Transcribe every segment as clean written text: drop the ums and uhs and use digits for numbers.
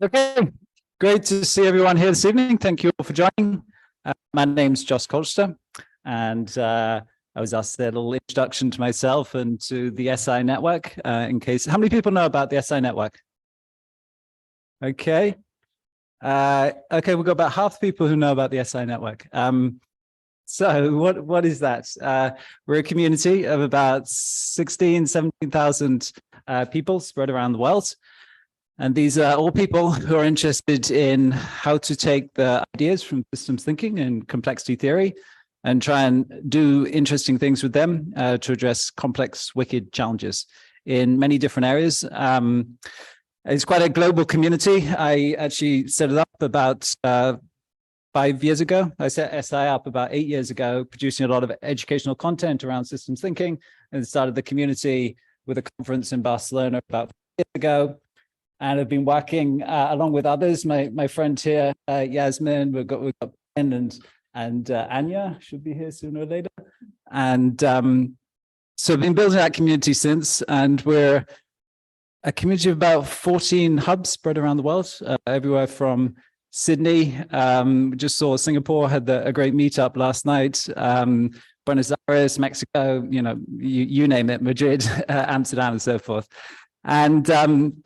Okay, great to see everyone here this evening. Thank you all for joining. My name's Joss Colster, and I was asked a little introduction to myself and to the SI network. In case, how many people know about the SI network? Okay, okay, we've got about half the people who know about the SI network. So what is that? We're a community of about 17,000 people spread around the world. And these are all people who are interested in how to take the ideas from systems thinking and complexity theory and try and do interesting things with them to address complex, wicked challenges in many different areas. It's quite a global community. I actually set it up about 5 years ago. I set SI up about 8 years ago, producing a lot of educational content around systems thinking, and started the community with a conference in Barcelona about 5 years ago. And I've been working along with others. My friend here, Yasmin, we've got Ben and Anya should be here sooner or later. And so I've been building that community since, and we're a community of about 14 hubs spread around the world, everywhere from Sydney. We just saw Singapore had a great meetup last night. Buenos Aires, Mexico, you name it, Madrid, Amsterdam, and so forth. And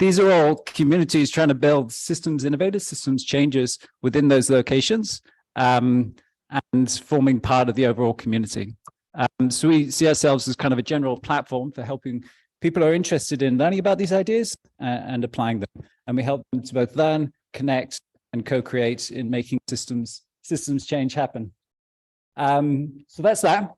these are all communities trying to build systems innovators, systems changers within those locations, and forming part of the overall community. So we see ourselves as kind of a general platform for helping people who are interested in learning about these ideas and applying them. And we help them to both learn, connect, and co-create in making systems change happen. So that's that.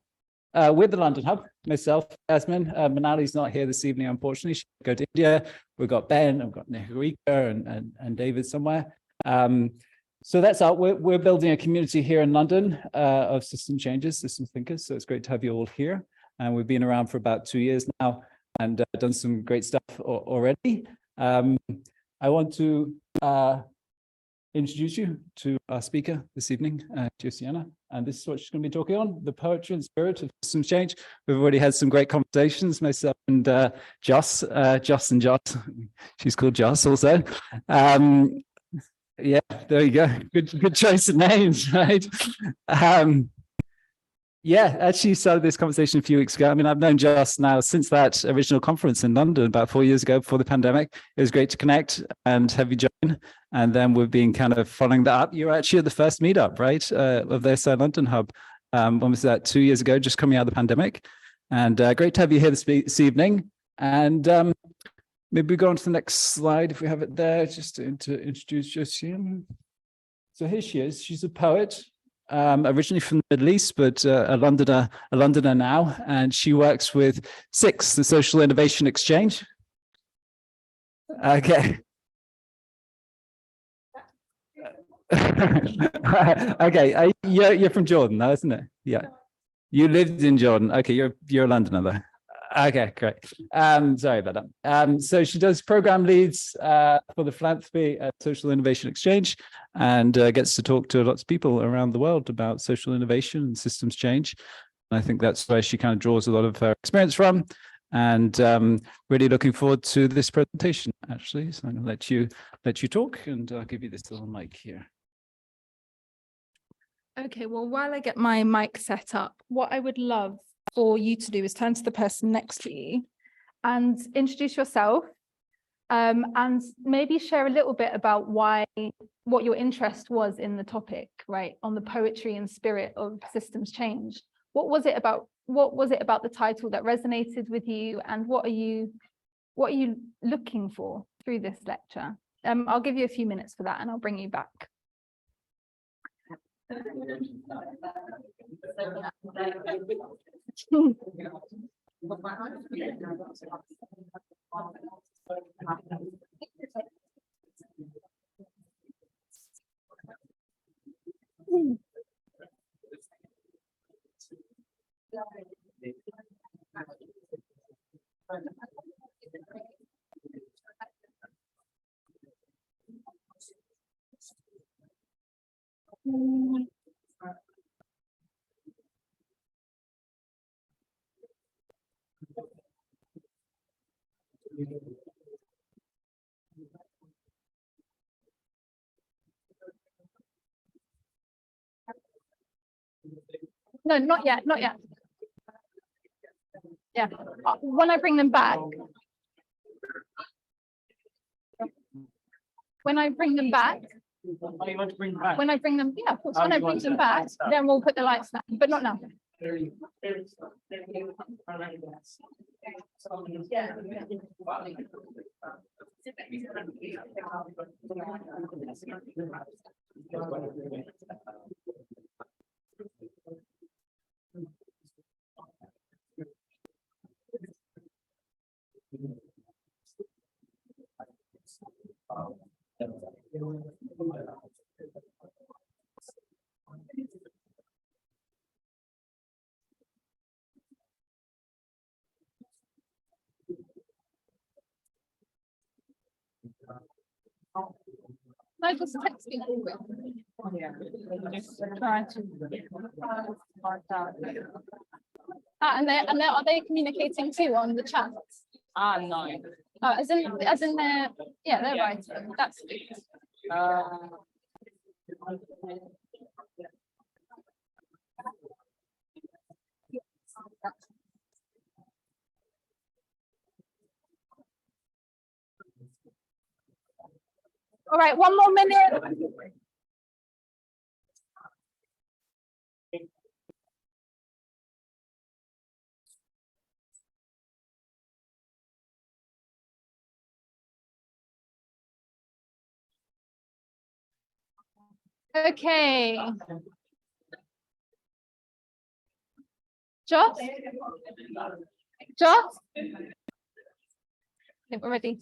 We're the London hub, myself, Yasmin. Manali's not here this evening, unfortunately. She go to India. We've got Ben, I've got Niharika and David somewhere. So that's out. We're building a community here in London of system changers, system thinkers. So it's great to have you all here. And we've been around for about 2 years now and done some great stuff already. I want to introduce you to our speaker this evening, Josiane, and this is what she's going to be talking on, the poetry and spirit of systems change. We've already had some great conversations, myself and Joss and Joss. She's called Joss also. Yeah, there you go. Good choice of names, right? Yeah, actually started this conversation a few weeks ago. I mean, I've known Joss now since that original conference in London about 4 years ago before the pandemic. It was great to connect and have you join. And then we've been kind of following that up. You were actually at the first meetup, right, of the SI London hub. When was that? 2 years ago, just coming out of the pandemic. And great to have you here this evening. And maybe we go on to the next slide if we have it there, just to introduce Josiane. So here she is. She's a poet. Originally from the Middle East, but a Londoner now, and she works with SIX, the Social Innovation Exchange. Okay. Okay, you're from Jordan, though, isn't it? Yeah, you lived in Jordan. Okay, you're a Londoner, though. Okay, great. Sorry about that. So she does program leads for the Philanthropy at Social Innovation Exchange and gets to talk to lots of people around the world about social innovation and systems change. And I think that's where she kind of draws a lot of her experience from. And really looking forward to this presentation, actually. So I'm going to let you talk, and I'll give you this little mic here. Okay, well, while I get my mic set up, what I would love for you to do is turn to the person next to you and introduce yourself, and maybe share a little bit about what your interest was in the topic, right, on the poetry and spirit of systems change. What was it about the title that resonated with you, and what are you looking for through this lecture? I'll give you a few minutes for that and I'll bring you back. No, not yet, not yet. Yeah, when I bring them back. When I bring them back. Oh, you want to bring back? When I bring them, yeah, of course, when Oh, I you bring want them to- back, then we'll put the lights down, but not now. I just text me. Try to. And are they communicating too on the chat? No. Oh, as in they're, yeah, they're right. That's all right. 1 more minute. Okay. Joss? Joss? I think we're ready.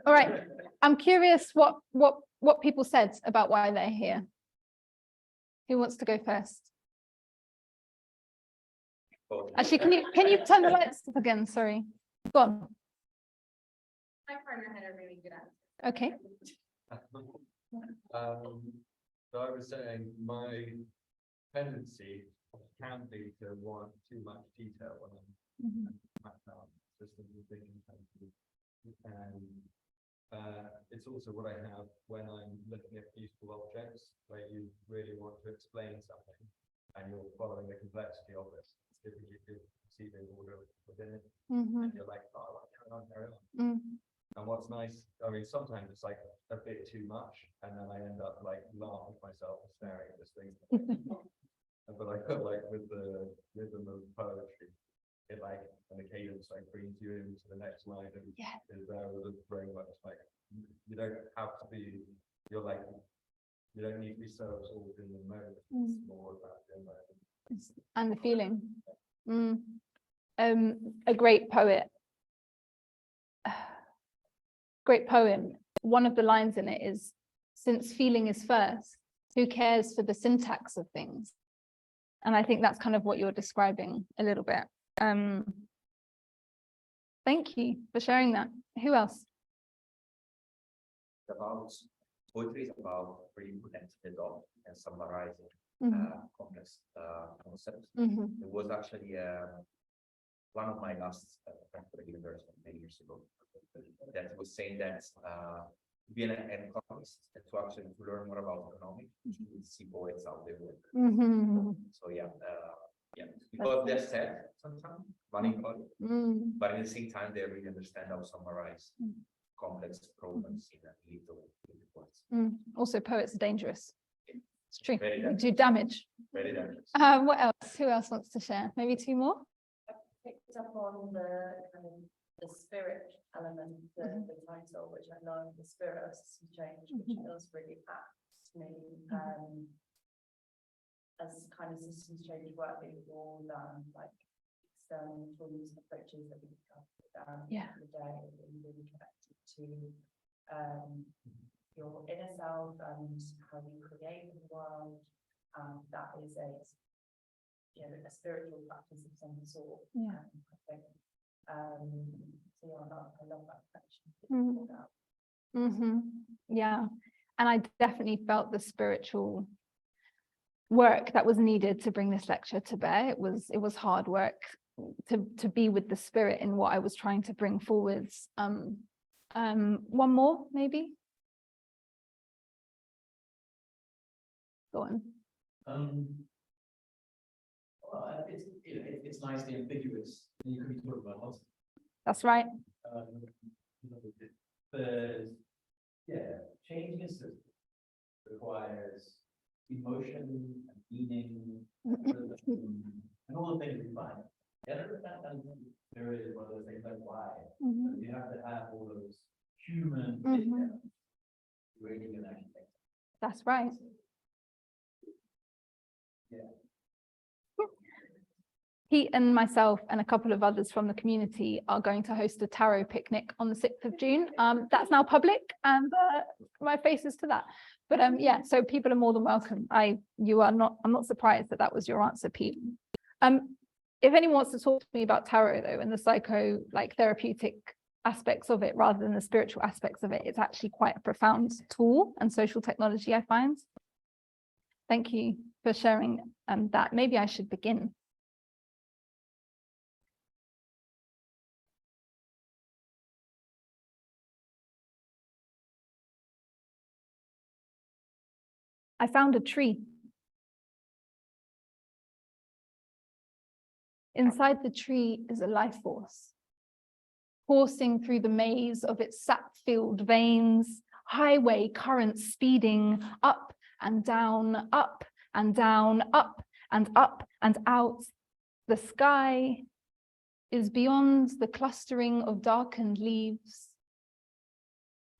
All right. I'm curious what people said about why they're here. Who wants to go first? Actually, can you turn the lights up again? Sorry. Go on. My partner had a really good answer. Okay. So I was saying my tendency can be to want too much detail when I'm mapped out systems and thinking, and it's also what I have when I'm looking at useful objects, where you really want to explain something and you're following the complexity of it. If you could see the order within it, and you're like, oh, carry on. And what's nice, I mean, sometimes it's like a bit too much, and then I end up like laughing at myself and staring at this thing. But I feel like with the rhythm of poetry, it like, and the cadence like brings you into the next line, and is there with a very much like, you don't have to be, you're like, you don't need to be so absorbed in the moment. It's more about the environment. And the feeling. A great poet. Great poem. One of the lines in it is, since feeling is first, who cares for the syntax of things? And I think that's kind of what you're describing a little bit. Thank you for sharing that. Who else? About poetry is about really putting it off and summarizing complex concepts. It was actually one of my last friends at the university many years ago that was saying that to be an economist and to actually learn more about economics, you should see poets out there. So yeah, because they're sad sometimes, melancholy, but at the same time they really understand how to summarize complex problems in a little words. Also, poets are dangerous. It's true. Very They dangerous. do damage. Very dangerous. What else? Who else wants to share? Maybe 2 more? Picked up on the kind of the spirit element, the title, which I love, the spirit of system change, which feels really apt to me. As kind of systems change work that we've all done, like external tools, approaches that we discussed the day, and really connected to your inner self and how you create the world. That is a spiritual practice of some sort. I think. So yeah, I love that connection. Yeah, and I definitely felt the spiritual work that was needed to bring this lecture to bear. It was hard work to be with the spirit in what I was trying to bring forwards. One more, maybe. Go on. Well, it's nicely ambiguous. You could be talking about lots. That's right. But yeah, changing a system requires emotion and meaning and all the things we find. Yeah, and there is one of those things like why. But you have to have all those human details creating an architect. That's right. Yeah. Pete and myself and a couple of others from the community are going to host a tarot picnic on the 6th of June. That's now public, and my face is to that. But yeah, so people are more than welcome. I'm not surprised that that was your answer, Pete. If anyone wants to talk to me about tarot though, and the therapeutic aspects of it rather than the spiritual aspects of it, it's actually quite a profound tool and social technology, I find. Thank you for sharing that. Maybe I should begin. I found a tree. Inside the tree is a life force, coursing through the maze of its sap-filled veins, highway currents speeding up and down, up and down, up and out. The sky is beyond the clustering of darkened leaves.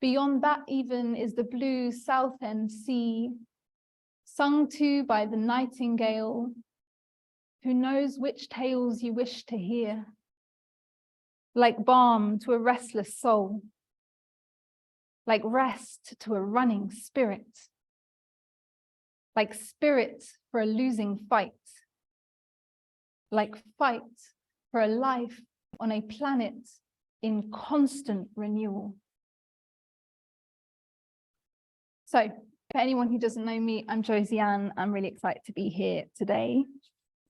Beyond that even is the blue South End Sea, sung to by the nightingale, who knows which tales you wish to hear, like balm to a restless soul, like rest to a running spirit, like spirit for a losing fight, like fight for a life on a planet in constant renewal. So, for anyone who doesn't know me, I'm Josiane. I'm really excited to be here today.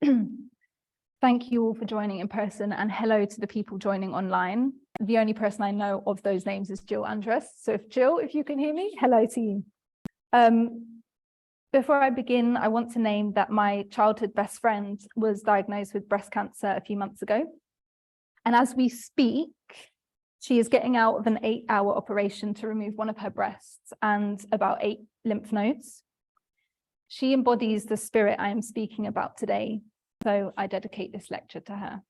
Thank you all for joining in person, and hello to the people joining online. The only person I know of those names is Jill Andress. So Jill, if you can hear me, hello to you. Before I begin, I want to name that my childhood best friend was diagnosed with breast cancer a few months ago. And as we speak, she is getting out of an 8-hour operation to remove one of her breasts and about 8 lymph nodes. She embodies the spirit I am speaking about today, so I dedicate this lecture to her.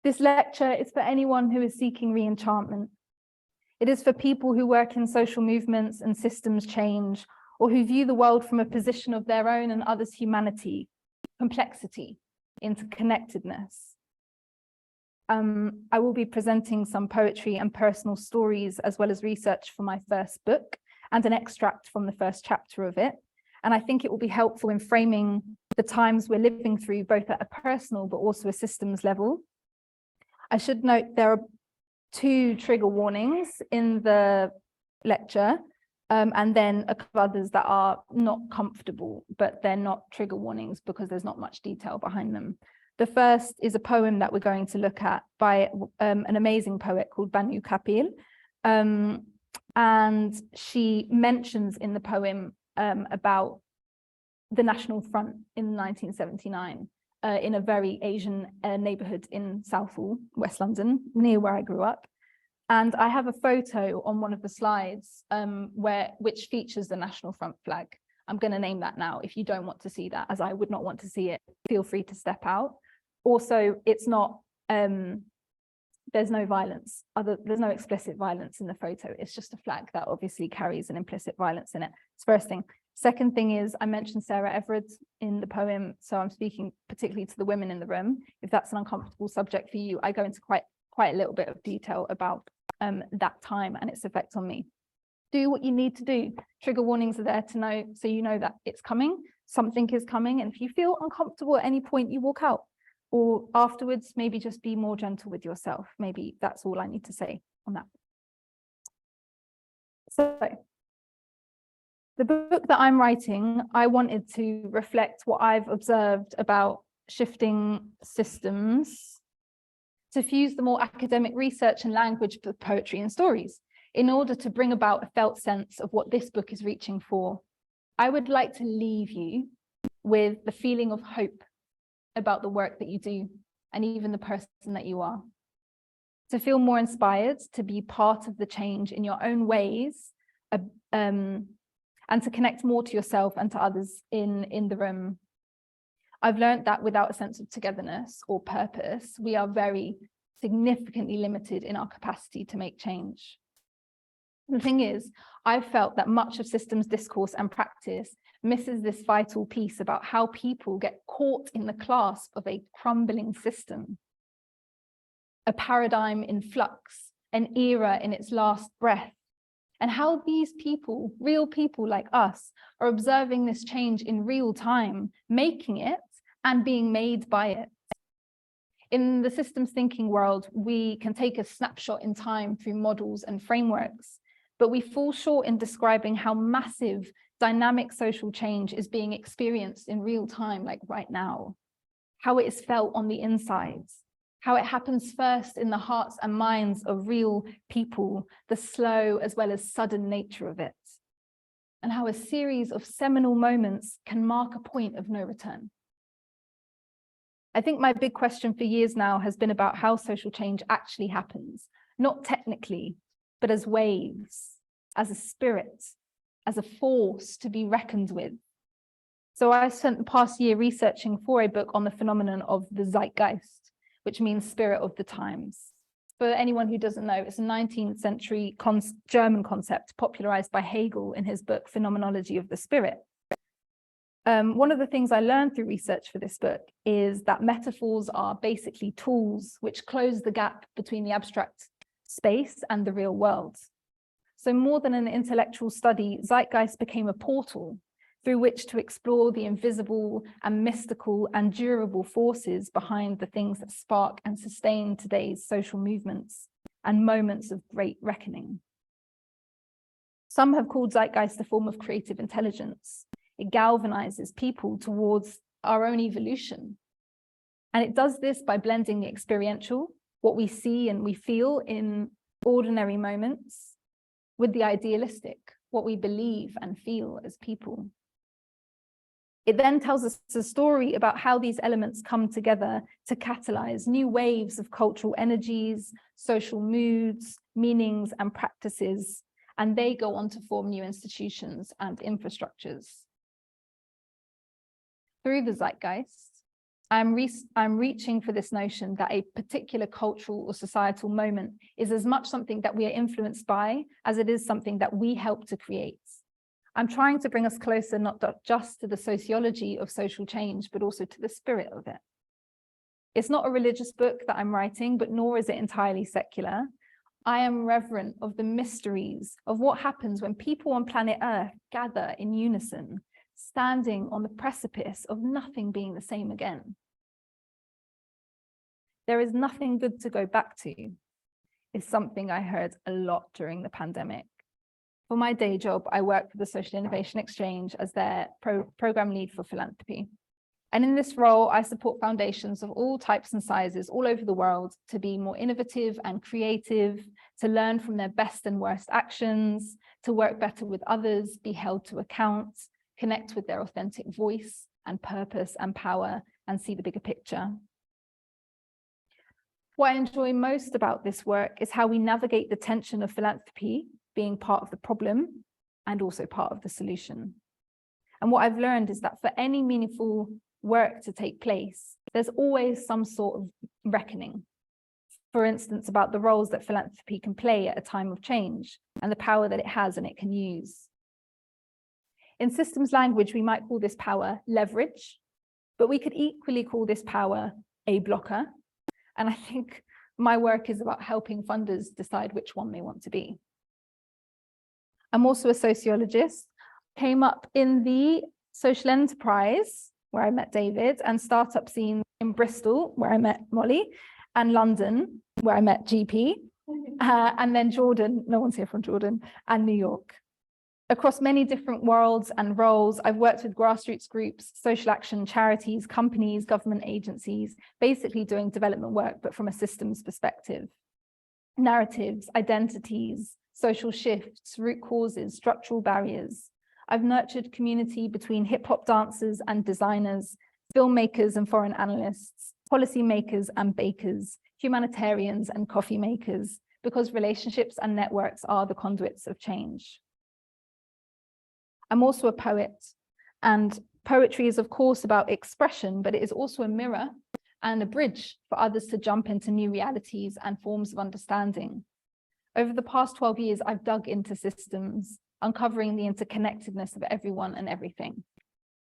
This lecture is for anyone who is seeking re-enchantment. It is for people who work in social movements and systems change, or who view the world from a position of their own and others' humanity, complexity, interconnectedness. I will be presenting some poetry and personal stories, as well as research for my first book and an extract from the first chapter of it. And I think it will be helpful in framing the times we're living through, both at a personal but also a systems level. I should note there are 2 trigger warnings in the lecture, and then a couple others that are not comfortable, but they're not trigger warnings because there's not much detail behind them. The first is a poem that we're going to look at by an amazing poet called Banu Kapil. And she mentions in the poem about the National Front in 1979 in a very Asian neighborhood in Southall, West London, near where I grew up. And I have a photo on one of the slides which features the National Front flag. I'm going to name that now. If you don't want to see that, as I would not want to see it, feel free to step out. Also, it's not, there's no violence, there's no explicit violence in the photo. It's just a flag that obviously carries an implicit violence in it. It's first thing. Second thing is, I mentioned Sarah Everard in the poem, so I'm speaking particularly to the women in the room. If that's an uncomfortable subject for you, I go into quite a little bit of detail about that time and its effect on me. Do what you need to do. Trigger warnings are there to know, so you know that it's coming, something is coming, and if you feel uncomfortable at any point, you walk out. Or afterwards, maybe just be more gentle with yourself. Maybe that's all I need to say on that. So, the book that I'm writing, I wanted to reflect what I've observed about shifting systems to fuse the more academic research and language with poetry and stories. in order to bring about a felt sense of what this book is reaching for, I would like to leave you with the feeling of hope about the work that you do and even the person that you are. To feel more inspired, to be part of the change in your own ways, and to connect more to yourself and to others in the room. I've learned that without a sense of togetherness or purpose, we are very significantly limited in our capacity to make change. The thing is, I've felt that much of systems discourse and practice misses this vital piece about how people get caught in the clasp of a crumbling system, a paradigm in flux, an era in its last breath, and how these people, real people like us, are observing this change in real time, making it and being made by it. In the systems thinking world, we can take a snapshot in time through models and frameworks, but we fall short in describing how massive dynamic social change is being experienced in real time, like right now, how it is felt on the insides, how it happens first in the hearts and minds of real people, the slow as well as sudden nature of it, and how a series of seminal moments can mark a point of no return. I think my big question for years now has been about how social change actually happens, not technically, but as waves, as a spirit, as a force to be reckoned with. So I spent the past year researching for a book on the phenomenon of the zeitgeist, which means spirit of the times. For anyone who doesn't know, it's a 19th century German concept popularized by Hegel in his book, Phenomenology of the Spirit. One of the things I learned through research for this book is that metaphors are basically tools which close the gap between the abstract space and the real world. So more than an intellectual study, zeitgeist became a portal through which to explore the invisible and mystical and durable forces behind the things that spark and sustain today's social movements and moments of great reckoning. Some have called zeitgeist a form of creative intelligence. It galvanizes people towards our own evolution. And it does this by blending the experiential, what we see and we feel in ordinary moments, with the idealistic, what we believe and feel as people. It then tells us a story about how these elements come together to catalyze new waves of cultural energies, social moods, meanings, and practices, and they go on to form new institutions and infrastructures. Through the zeitgeist, I'm reaching for this notion that a particular cultural or societal moment is as much something that we are influenced by as it is something that we help to create. I'm trying to bring us closer, not just to the sociology of social change, but also to the spirit of it. It's not a religious book that I'm writing, but nor is it entirely secular. I am reverent of the mysteries of what happens when people on planet Earth gather in unison, standing on the precipice of nothing being the same again. There is nothing good to go back to, is something I heard a lot during the pandemic. For my day job, I work for the Social Innovation Exchange as their program lead for Philanthropy. And in this role, I support foundations of all types and sizes all over the world to be more innovative and creative, to learn from their best and worst actions, to work better with others, be held to account, connect with their authentic voice and purpose and power, and see the bigger picture. What I enjoy most about this work is how we navigate the tension of philanthropy being part of the problem and also part of the solution. And what I've learned is that for any meaningful work to take place, there's always some sort of reckoning. For instance, about the roles that philanthropy can play at a time of change and the power that it has and it can use. In systems language, we might call this power leverage, but we could equally call this power a blocker. And I think my work is about helping funders decide which one they want to be. I'm also a sociologist, came up in the social enterprise, where I met David, and startup scene in Bristol, where I met Molly, and London, where I met GP, and then Jordan, no one's here from Jordan, and New York. Across many different worlds and roles, I've worked with grassroots groups, social action, charities, companies, government agencies, basically doing development work, but from a systems perspective. Narratives, identities, social shifts, root causes, structural barriers. I've nurtured community between hip hop dancers and designers, filmmakers and foreign analysts, policymakers and bakers, humanitarians and coffee makers, because relationships and networks are the conduits of change. I'm also a poet, and poetry is of course about expression, but it is also a mirror and a bridge for others to jump into new realities and forms of understanding. Over the past 12 years, I've dug into systems, uncovering the interconnectedness of everyone and everything.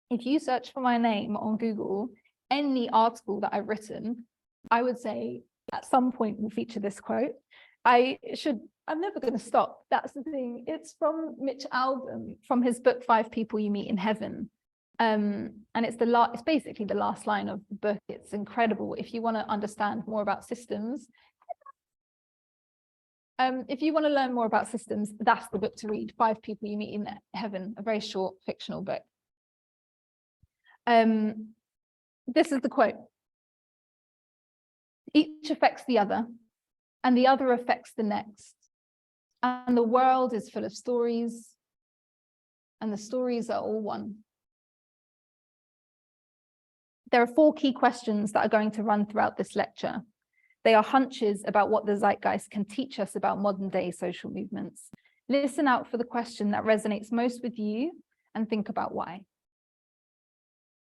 If you search for my name on Google, any article that I've written, I would say at some point will feature this quote. I'm never going to stop. That's the thing. It's from Mitch Albom, from his book, 5 People You Meet in Heaven. And it's basically the last line of the book. It's incredible. If you want to understand more about systems, if you want to learn more about systems, that's the book to read, 5 People You Meet in Heaven, a very short fictional book. This is the quote. Each affects the other, and the other affects the next. And the world is full of stories, and the stories are all one. There are 4 key questions that are going to run throughout this lecture. They are hunches about what the zeitgeist can teach us about modern day social movements. Listen out for the question that resonates most with you and think about why.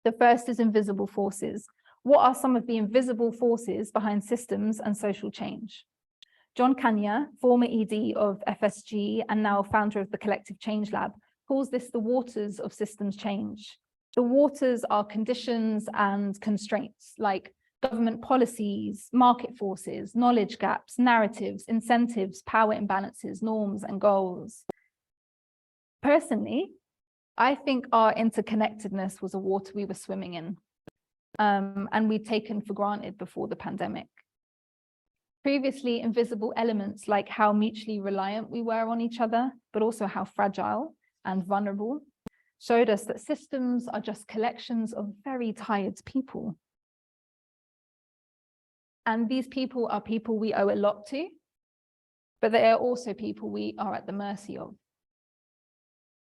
The first is invisible forces. What are some of the invisible forces behind systems and social change? John Kanya, former ED of FSG and now founder of the Collective Change Lab, calls this the waters of systems change. The waters are conditions and constraints like government policies, market forces, knowledge gaps, narratives, incentives, power imbalances, norms, and goals. Personally, I think our interconnectedness was a water we were swimming in, and we'd taken for granted before the pandemic. Previously, invisible elements like how mutually reliant we were on each other, but also how fragile and vulnerable, showed us that systems are just collections of very tired people. And these people are people we owe a lot to, but they are also people we are at the mercy of.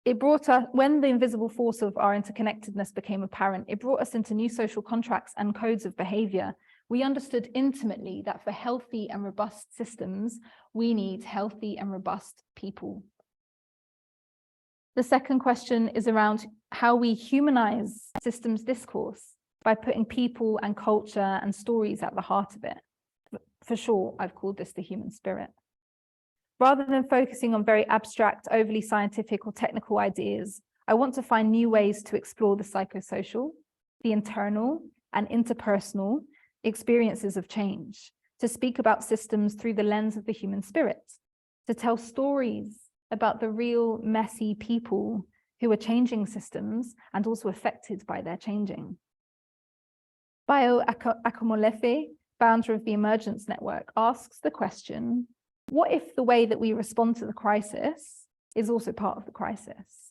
It brought us, when the invisible force of our interconnectedness became apparent, it brought us into new social contracts and codes of behavior. We understood intimately that for healthy and robust systems, we need healthy and robust people. The second question is around how we humanize systems discourse by putting people and culture and stories at the heart of it. For sure, I've called this the human spirit. Rather than focusing on very abstract, overly scientific or technical ideas, I want to find new ways to explore the psychosocial, the internal and interpersonal experiences of change, to speak about systems through the lens of the human spirit, to tell stories about the real messy people who are changing systems and also affected by their changing. Bayo Akomolefe, founder of the Emergence Network, asks the question, what if the way that we respond to the crisis is also part of the crisis?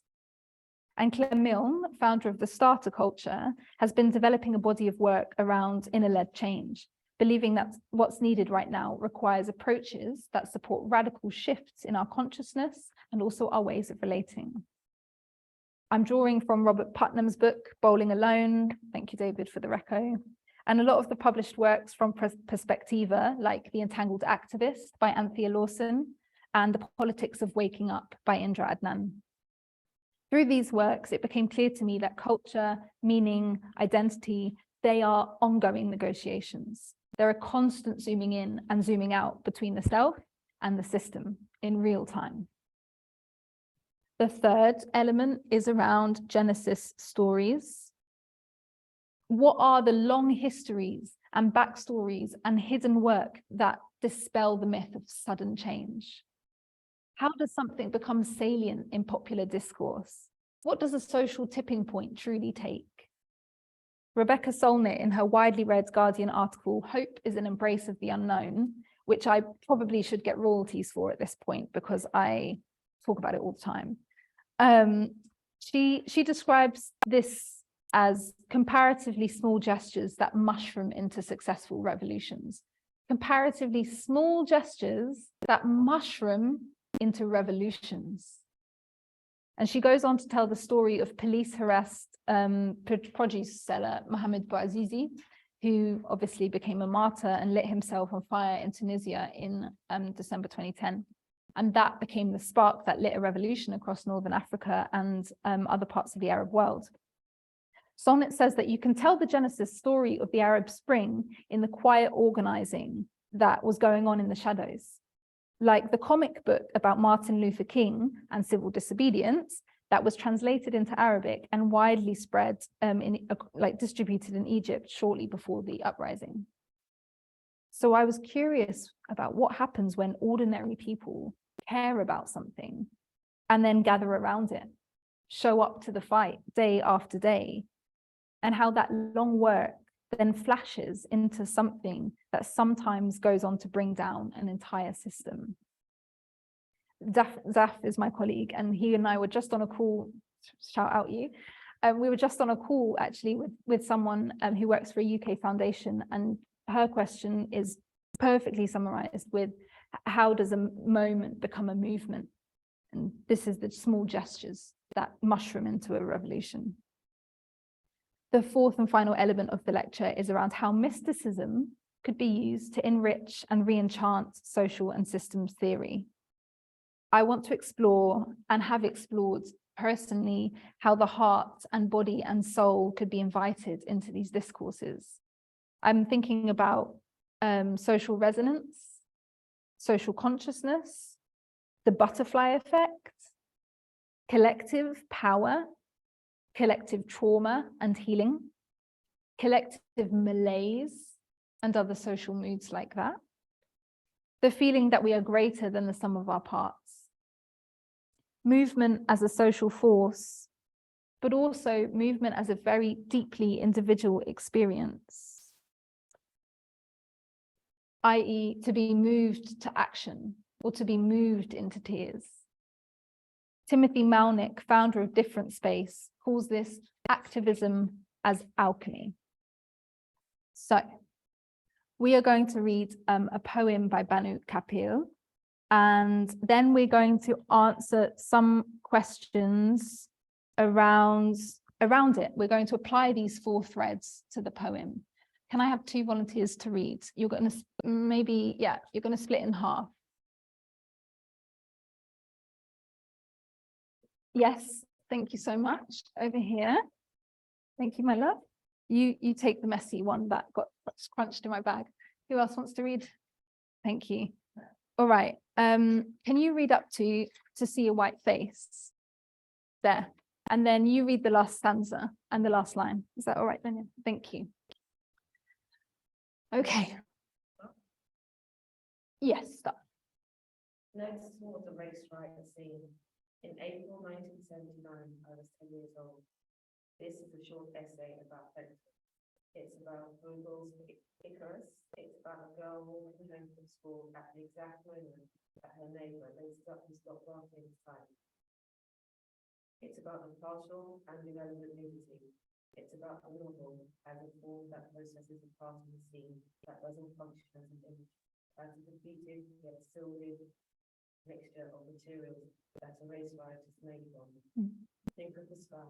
And Claire Milne, founder of the Starter Culture, has been developing a body of work around inner-led change, believing that what's needed right now requires approaches that support radical shifts in our consciousness and also our ways of relating. I'm drawing from Robert Putnam's book, Bowling Alone. Thank you, David, for the reco. And a lot of the published works from Perspectiva, like The Entangled Activist by Anthea Lawson and The Politics of Waking Up by Indra Adnan. Through these works, it became clear to me that culture, meaning, identity, they are ongoing negotiations. They're a constant zooming in and zooming out between the self and the system in real time. The third element is around Genesis stories. What are the long histories and backstories and hidden work that dispel the myth of sudden change? How does something become salient in popular discourse? What does a social tipping point truly take? Rebecca Solnit, in her widely read Guardian article, Hope is an Embrace of the Unknown, which I probably should get royalties for at this point because I talk about it all the time. She describes this as comparatively small gestures that mushroom into successful revolutions. Comparatively small gestures that mushroom into revolutions. And she goes on to tell the story of police harassed produce seller Mohamed Bouazizi, who obviously became a martyr and lit himself on fire in Tunisia in December 2010. And that became the spark that lit a revolution across Northern Africa and other parts of the Arab world. Sonnet says that you can tell the Genesis story of the Arab Spring in the quiet organizing that was going on in the shadows. Like the comic book about Martin Luther King and civil disobedience that was translated into Arabic and widely spread, distributed in Egypt shortly before the uprising. So I was curious about what happens when ordinary people care about something and then gather around it, show up to the fight day after day, and how that long work then flashes into something that sometimes goes on to bring down an entire system. Zaf is my colleague, and he and I were just on a call, shout out you. We were just on a call actually with someone who works for a UK foundation, and her question is perfectly summarized with, how does a moment become a movement? And this is the small gestures that mushroom into a revolution. The fourth and final element of the lecture is around how mysticism could be used to enrich and re-enchant social and systems theory. I want to explore and have explored personally how the heart and body and soul could be invited into these discourses. I'm thinking about social resonance, social consciousness, the butterfly effect, collective power, collective trauma and healing, collective malaise and other social moods like that, the feeling that we are greater than the sum of our parts, movement as a social force, but also movement as a very deeply individual experience, i.e. to be moved to action or to be moved into tears. Timothy Malnick, founder of Different Space, calls this activism as alchemy. So we are going to read a poem by Banu Kapil, and then we're going to answer some questions around it. We're going to apply these 4 threads to the poem. Can I have 2 volunteers to read? You're going to you're going to split in half. Yes, thank you so much. Over here. Thank you, my love. You take the messy one that got crunched in my bag. Who else wants to read? Thank you. All right. Can you read up to see a white face? There. And then you read the last stanza and the last line. Is that all right, then? Thank you. Okay. Yes, stop. Next was the race riot scene. In April 1979, I was 10 years old. This is a short essay about Philanthropy. It's about Google's Icarus. It's about a girl walking home from school at the exact moment that her neighbor raised up and stopped laughing his time. It's about impartial and irrelevant nudity. It's about the normal as a form that processes a part of the scene that doesn't function as an image, as a defeated yet still live mixture of materials that a race riot is made from. Think of the sky.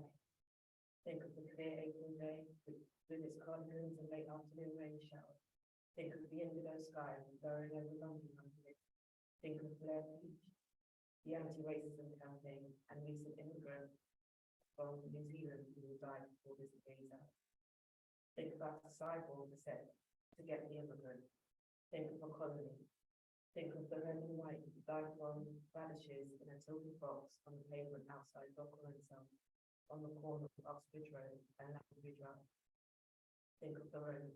Think of the clear April day with its cardinals and late afternoon rain shower. Think of the indigo sky blurring over London under it. Think of Blair Beach, the anti-racism campaign, and recent immigrant from New Zealand who died before this day's out. Think about the sidewalk set to get the immigrant. Think of a colony. Think of the red and white diagonal radishes in a tilted box on the pavement outside Dockwell and Son, on the corner of Uxbridge Road and Lambridge Drive. Think of the road,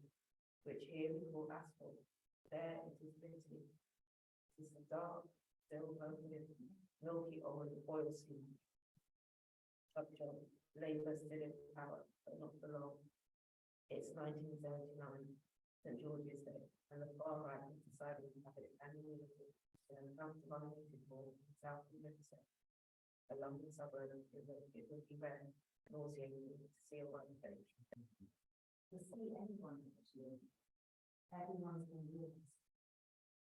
which here we call asphalt. There it is bitty. It is a dark, still open, milky oil scheme. Structure, Labour still in power, but not for long. It's 1979. St. George's Day, and the far right has decided to have its annual meeting in a counter-dominated hall in South Middlesex, a London suburb. It would be very nauseating to see a white face. To see anyone actually, everyone's been yours.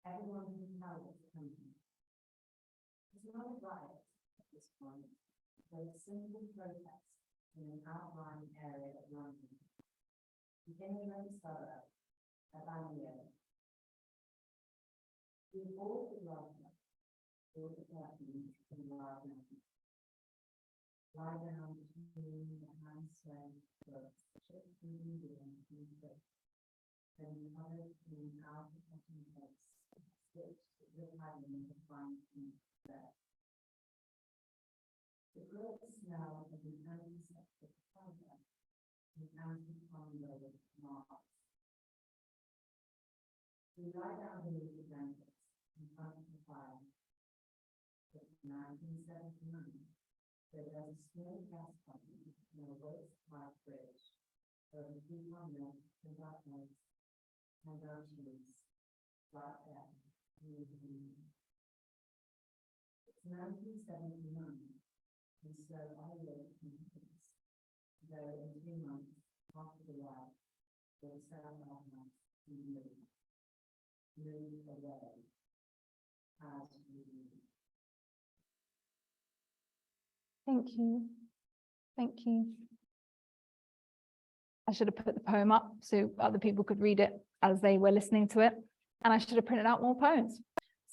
Everyone who knows the company. not a riot at this point, but a simple protest in an outlying area of London. Beginning of the suburb of Anglian. We all belong to the curtain and lie down. Lie down between the hands-swaying books, shift the medium and books. Then covered in alpha-cutting books, stitched with having the fine thread. The good smell of the antiseptic fiber and anti-fungal marks. We lie down beneath the blankets in front of the fire. It's 1979. There was a small gas company in a waste-pipe bridge over 200 conductors and arteries right there. It's 1979, and so I live in peace. Though in 2 months after the war, we'll sell our house and move away as we move. Thank you. Thank you. I should have put the poem up so other people could read it as they were listening to it. And I should have printed out more poems.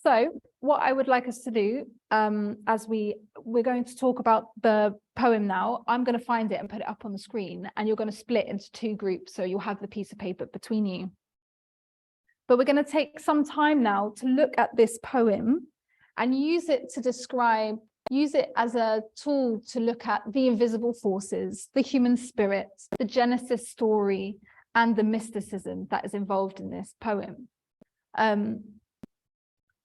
So what I would like us to do, as we're going to talk about the poem now, I'm going to find it and put it up on the screen, and you're going to split into 2 groups. So you'll have the piece of paper between you. But we're going to take some time now to look at this poem and use it as a tool to look at the invisible forces, the human spirit, the Genesis story, and the mysticism that is involved in this poem.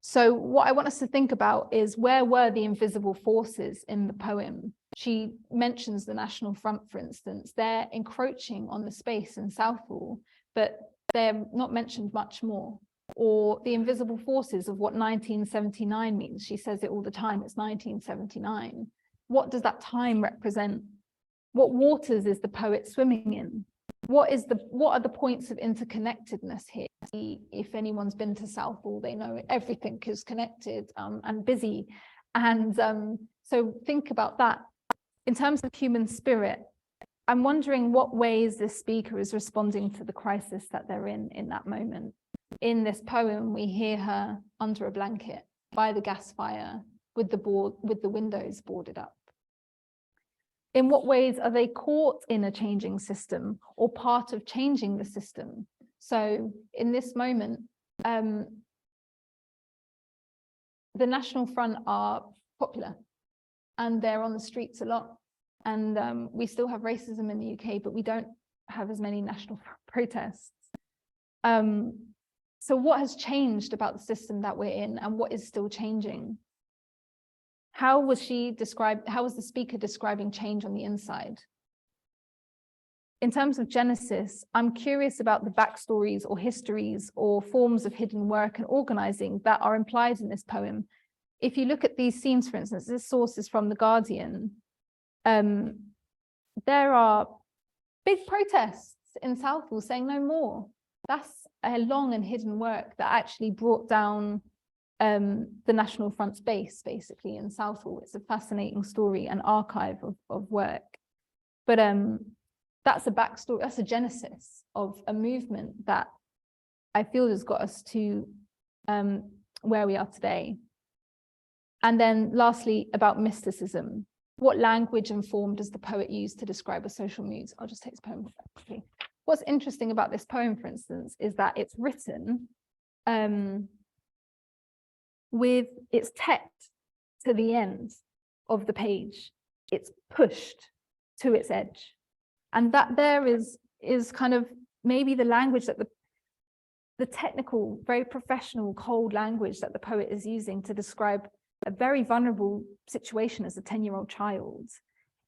So what I want us to think about is, where were the invisible forces in the poem? She mentions the National Front, for instance. They're encroaching on the space in Southall, but they're not mentioned much more. Or the invisible forces of what 1979 means. She says it all the time, it's 1979. What does that time represent? What waters is the poet swimming in? What are the points of interconnectedness here? If anyone's been to Southall, they know everything is connected and busy. And so think about that. In terms of human spirit, I'm wondering what ways this speaker is responding to the crisis that they're in that moment. In this poem, we hear her under a blanket by the gas fire with the windows boarded up. In what ways are they caught in a changing system or part of changing the system? So in this moment, the National Front are popular and they're on the streets a lot. And we still have racism in the UK, but we don't have as many National Front protests. So what has changed about the system that we're in, and what is still changing? How was the speaker describing change on the inside? In terms of Genesis, I'm curious about the backstories or histories or forms of hidden work and organizing that are implied in this poem. If you look at these scenes, for instance, this source is from The Guardian. There are big protests in Southall saying no more. That's a long and hidden work that actually brought down the National Front's base, basically, in Southall. It's a fascinating story, an archive of work. But that's a backstory, that's a genesis of a movement that I feel has got us to where we are today. And then lastly, about mysticism. What language and form does the poet use to describe a social mood? I'll just take this poem quickly. What's interesting about this poem, for instance, is that it's written with its text to the end of the page. It's pushed to its edge. And that there is kind of maybe the language that the technical, very professional, cold language that the poet is using to describe a very vulnerable situation as a 10-year-old child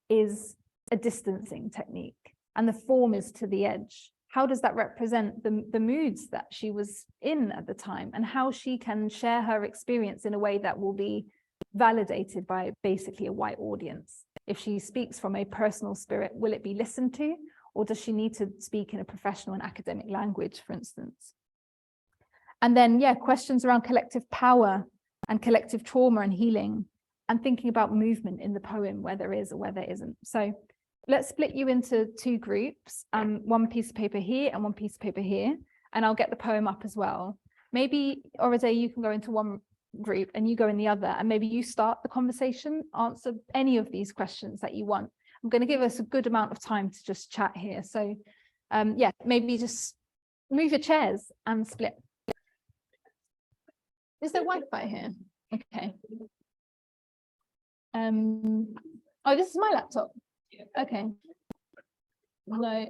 is a distancing technique. And the form is to the edge. How does that represent the moods that she was in at the time, and how she can share her experience in a way that will be validated by basically a white audience? If she speaks from a personal spirit, will it be listened to, or does she need to speak in a professional and academic language, for instance? And then, yeah, questions around collective power and collective trauma and healing. and thinking about movement in the poem, where there is or where there isn't. So let's split you into two groups, one piece of paper here and one piece of paper here, and I'll get the poem up as well. Maybe, Oride, you can go into one group and you go in the other, and maybe you start the conversation, answer any of these questions that you want. I'm going to give us a good amount of time to just chat here. So yeah, maybe just move your chairs and split. Is there Wi-Fi here? Okay. Oh, this is my laptop. Okay. No.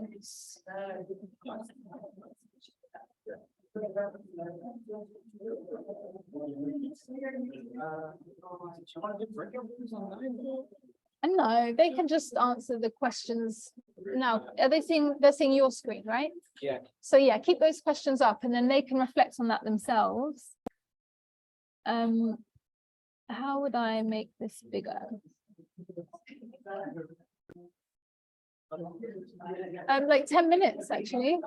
No, they can just answer the questions now. Are they seeing? They're seeing your screen, right? Yeah. So yeah, keep those questions up, and then they can reflect on that themselves. How would I make this bigger? Like 10 minutes, actually.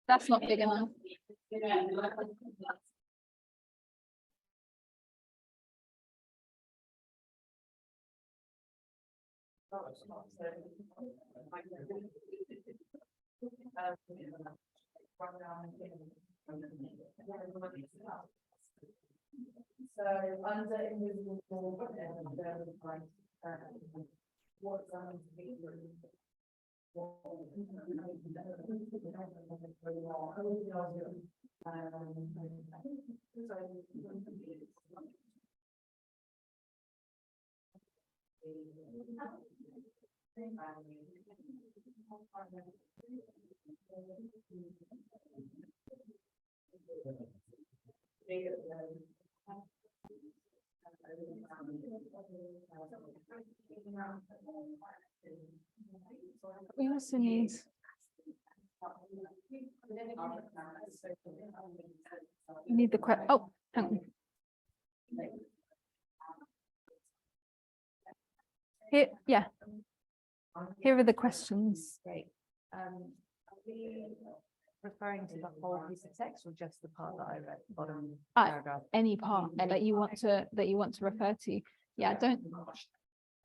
That's not big enough. So under invisible what's We also need. We need the question. Oh, hang on. Here, yeah. Here are the questions. Great. Are we referring to the whole piece of text or just the part that I read, bottom paragraph? Any part that you want to refer to. Yeah, don't.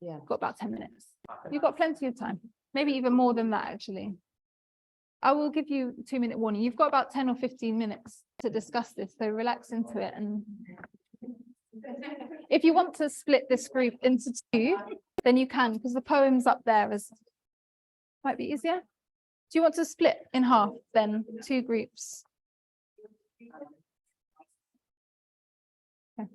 Yeah. Got about 10 minutes. You've got plenty of time. Maybe even more than that, actually. I will give you a 2-minute warning. You've got about 10 or 15 minutes to discuss this, so relax into it. And if you want to split this group into two, then you can, because the poem's up there as might be easier. Do you want to split in half then, two groups? Okay.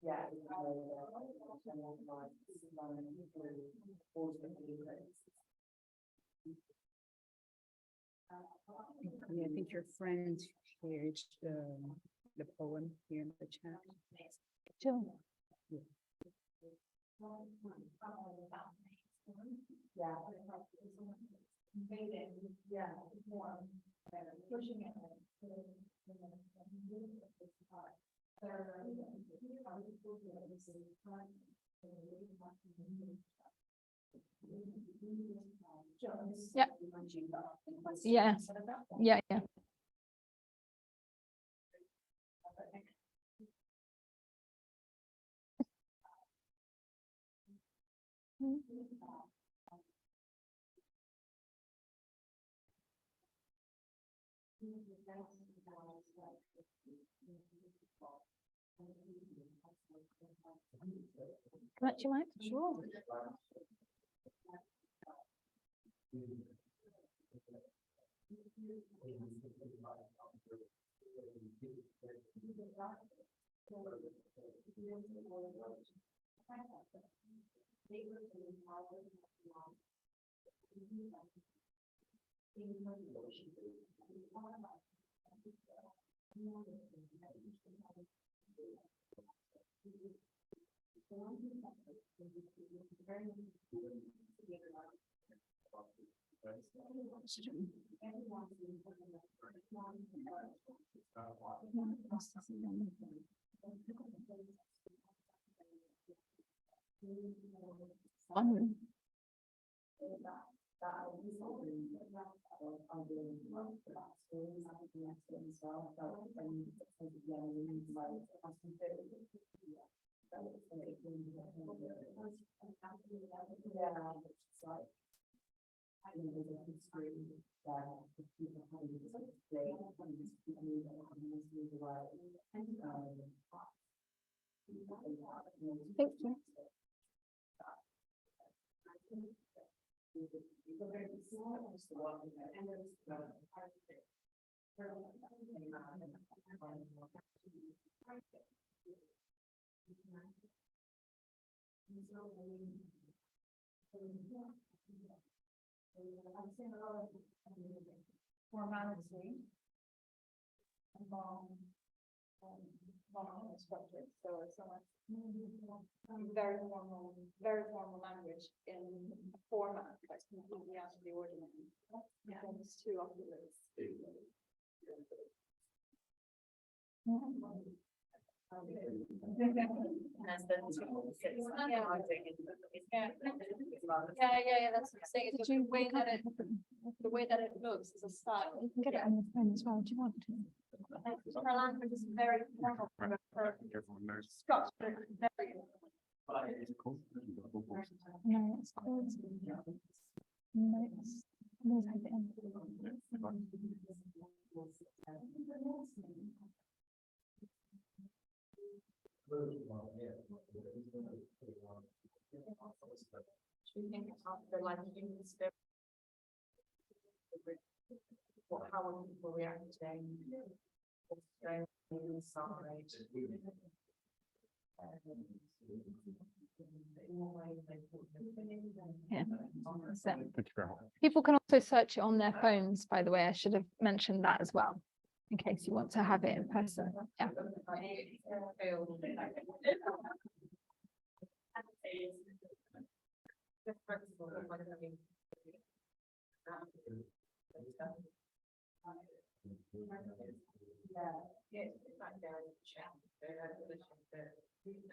Yeah, I think your friend shared the poem here in the chat. Sure. Yeah. Yeah. Yeah. Yeah. What you want? Sure. Fun. Thank you. Formality among structures. So it's very formal language in a format that's completely out of the ordinary. Yeah. It's too obvious. Yeah, that's what I'm saying. It's the way that it looks is a style. You can get it on your phone as well. Do you want to? Her language is very formal. Her structure is very. No, it's called. No, it's. Let's have it in. Do you think after like how will people react to what's going on inside? Yeah. So, people can also search it on their phones, by the way. I should have mentioned that as well, in case you want to have it in person. Yeah.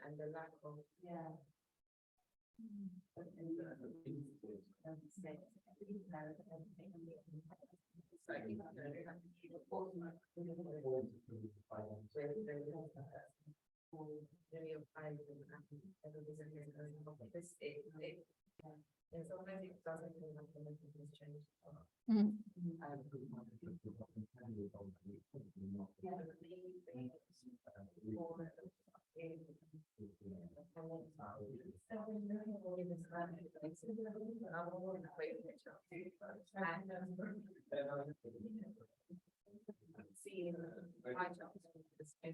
And the lack of and sometimes it doesn't feel like the message has changed. Seeing high jumps, I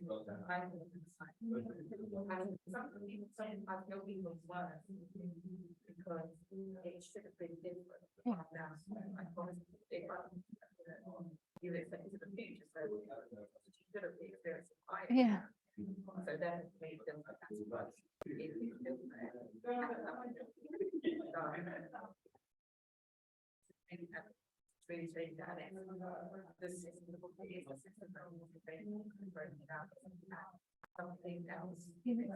feel people worse because it should have been different. Now, I promise if you expect it to the future, so you should have experienced it. Yeah. So then maybe them like that's worse. Really saying that the system is a system that will be broken down. Something else. Maybe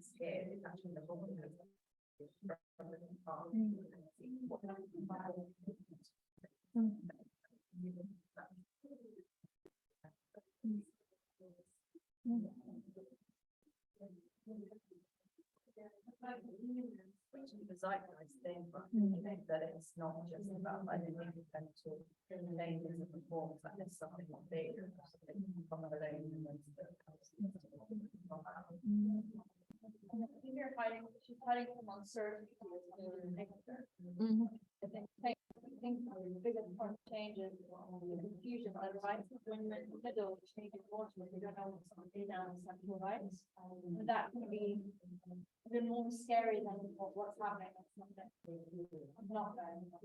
scared is actually the whole the zeitgeist thing, but that it's not just about like the fundamental changes in the forms, that there's something bigger, something from the she's hiding from uncertainty. I think the biggest part changes, the confusion, the rights when in the middle, changes water, we don't know what's on the down central rights. And that can be even more scary than what's happening. I'm not there. At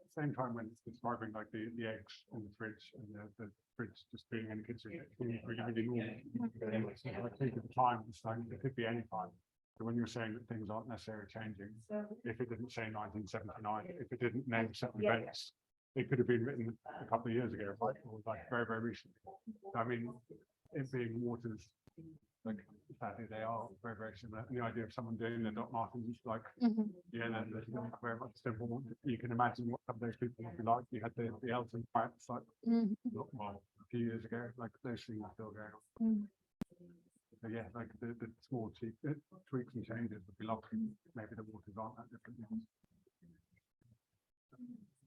the same time, when it's describing like the eggs in the fridge and the fridge just being in the kitchen, it's really, really normal. It's like taking the time, it's like it could be any time. So when you're saying that things aren't necessarily changing, if it didn't say 1979, if it didn't name certain events, it could have been written a couple of years ago, right? Or like very, very recently. I mean, it being waters, like sadly they are very, very similar. And the idea of someone doing the Doc Martens, like, yeah, they're very much simple. You can imagine what some of those people would be like. You had the Elton riots, like, well, a few years ago, like those things are still going on. So yeah, like the small tweaks and changes would be lovely. Maybe the waters aren't that different.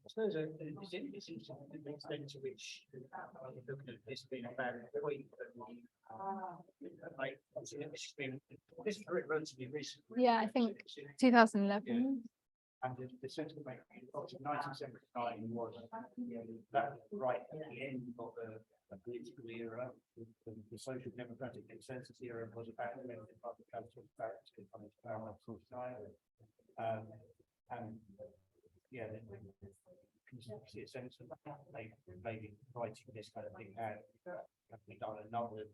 I suppose it's interesting the extent to which looking at this being a bad point, like obviously this is relatively recent. Yeah, I think 2011. And the sentiment obviously 1979 was that right at the end of the political era, the social democratic consensus era was about when the public capital barracks could come into power and yeah, can you see a sense of that? Maybe writing this kind of thing out, have we done another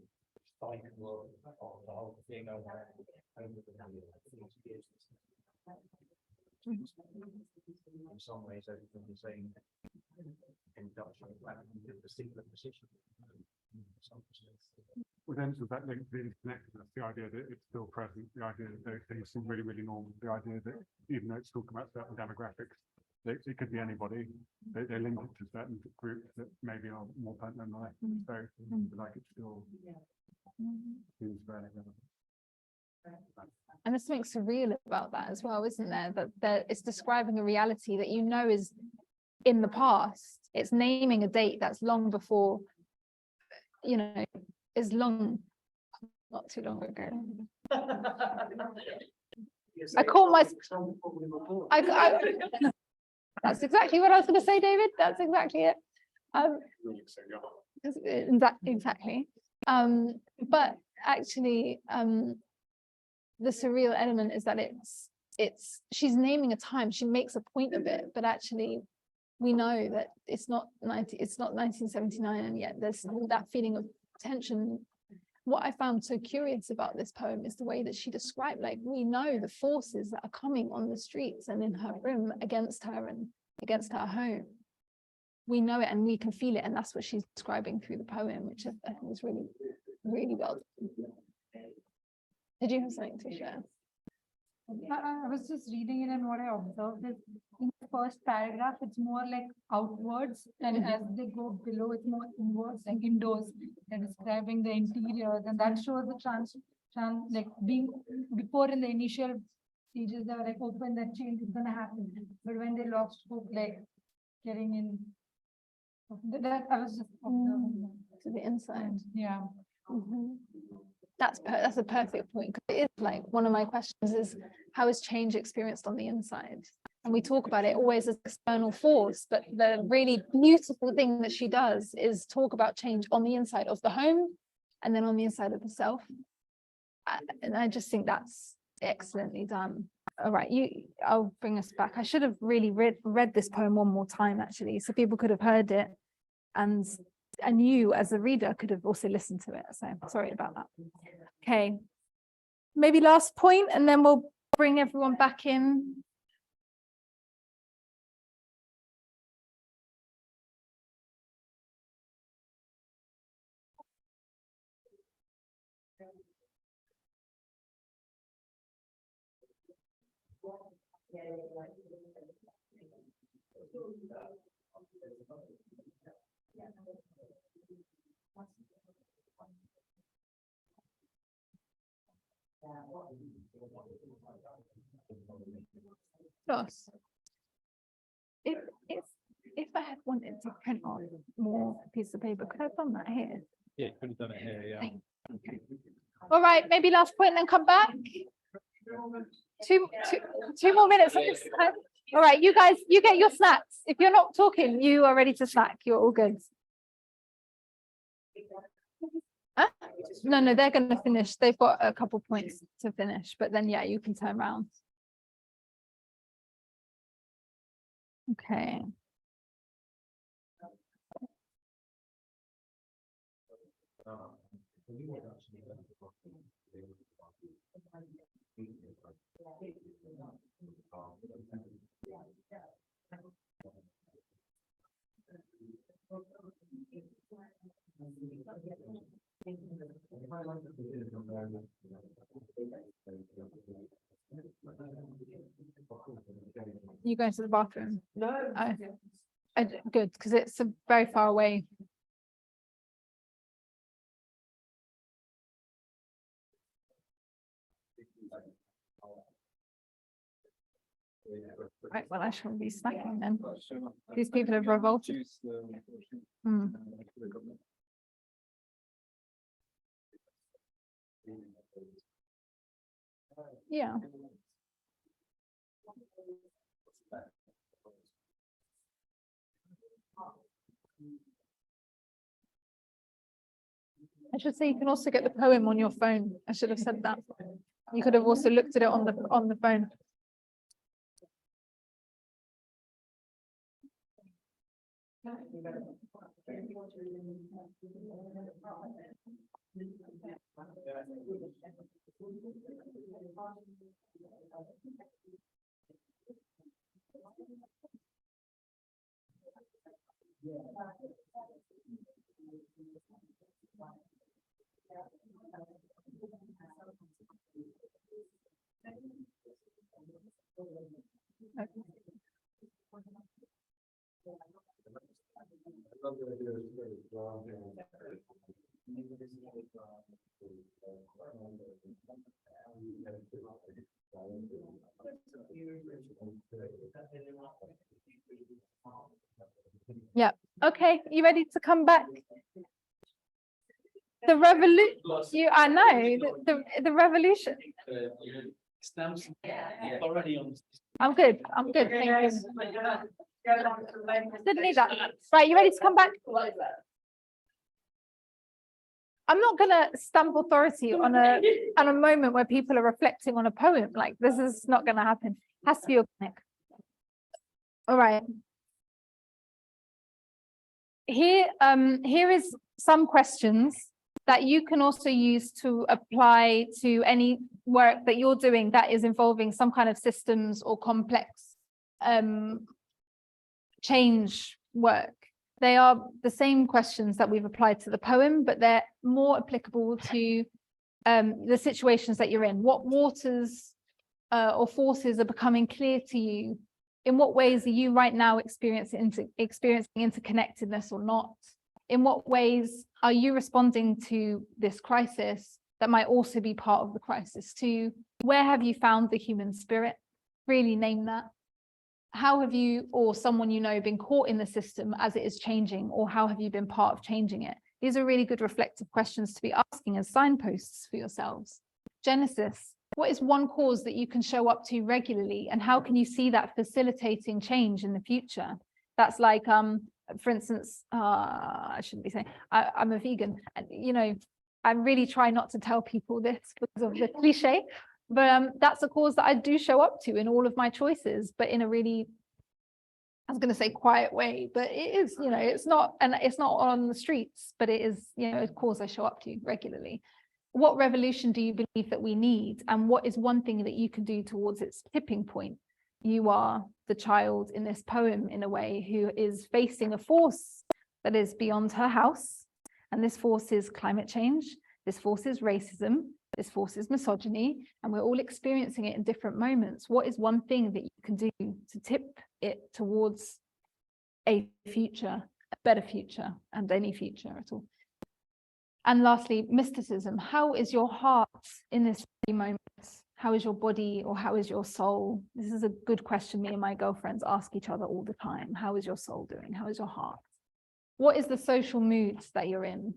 cycle of the whole thing over the years? In some ways, everything the same induction, a simpler position. With that link to the interconnectedness, the idea that it's still present, the idea that those things seem really, really normal, the idea that even though it's talking about certain demographics, it could be anybody. They link it to certain groups that maybe are more pertinent than others. So like it still seems very relevant. And there's something surreal about that as well, isn't there? That it's describing a reality that you know is in the past. It's naming a date that's long before, you know, is long, not too long ago. I call my. That's exactly what I was going to say, David. That's exactly it. Exactly. But actually, the surreal element is that she's naming a time. She makes a point of it, but actually, we know that it's not 1979, and yet there's that feeling of tension. What I found so curious about this poem is the way that she described, like, we know the forces that are coming on the streets and in her room against her and against her home. We know it and we can feel it, and that's what she's describing through the poem, which I think is really, really well done. Did you have something to share? I was just reading it, and what I observed is in the first paragraph, it's more like outwards, and as they go below, it's more inwards, like indoors. They're describing the interiors, and that shows the like being before in the initial stages, they were like open, that change is gonna happen. But when they lost hope, like getting in, that I was just observing to the inside. Yeah. That's a perfect point, because it is like one of my questions is, how is change experienced on the inside? And we talk about it always as external force, but the really beautiful thing that she does is talk about change on the inside of the home and then on the inside of the self. And I just think that's excellently done. All right, I'll bring us back. I should have really read this poem one more time, actually, so people could have heard it, and you as a reader could have also listened to it. So sorry about that. Okay, maybe last point, and then we'll bring everyone back in. Ross, if I had wanted to print off more piece of paper, could I have done that here? Yeah, you could have done it here, yeah. Okay. All right, maybe last point and then come back. Two more minutes. All right, you guys, you get your snacks. If you're not talking, you are ready to snack. You're all good. Huh? No, they're going to finish. They've got a couple points to finish, but then, yeah, you can turn around. Okay. You going to the bathroom? No. Good, because it's very far away. Right, well, I shall be snacking then. These people have revolted. Yeah. I should say you can also get the poem on your phone. I should have said that. You could have also looked at it on the phone. Yeah. Okay. You ready to come back? The revolution. I know the revolution. I'm good. Thank you. Didn't need that. Right. You ready to come back? I'm not gonna stamp authority on a moment where people are reflecting on a poem. Like, this is not gonna happen. It has to be organic. All right. Here is some questions that you can also use to apply to any work that you're doing that is involving some kind of systems or complex change work. They are the same questions that we've applied to the poem, but they're more applicable to the situations that you're in. What waters or forces are becoming clear to you? In what ways are you right now experiencing interconnectedness or not? In what ways are you responding to this crisis that might also be part of the crisis too? Where have you found the human spirit? Really name that. How have you or someone you know been caught in the system as it is changing, or how have you been part of changing it? These are really good reflective questions to be asking as signposts for yourselves. Genesis. What is one cause that you can show up to regularly, and how can you see that facilitating change in the future? That's like, for instance, I shouldn't be saying, I'm a vegan, and you know, I really try not to tell people this because of the cliche, but that's a cause that I do show up to in all of my choices, but in a really, I was going to say quiet way, but it is, you know, it's not on the streets, but it is, you know, a cause I show up to regularly. What revolution do you believe that we need? And what is one thing that you can do towards its tipping point? You are the child in this poem, in a way, who is facing a force that is beyond her house. And this force is climate change. This force is racism. This force is misogyny. And we're all experiencing it in different moments. What is one thing that you can do to tip it towards a future, a better future, and any future at all? And lastly, mysticism. How is your heart in this moment? How is your body, or how is your soul? This is a good question me and my girlfriends ask each other all the time. How is your soul doing? How is your heart? What is the social mood that you're in?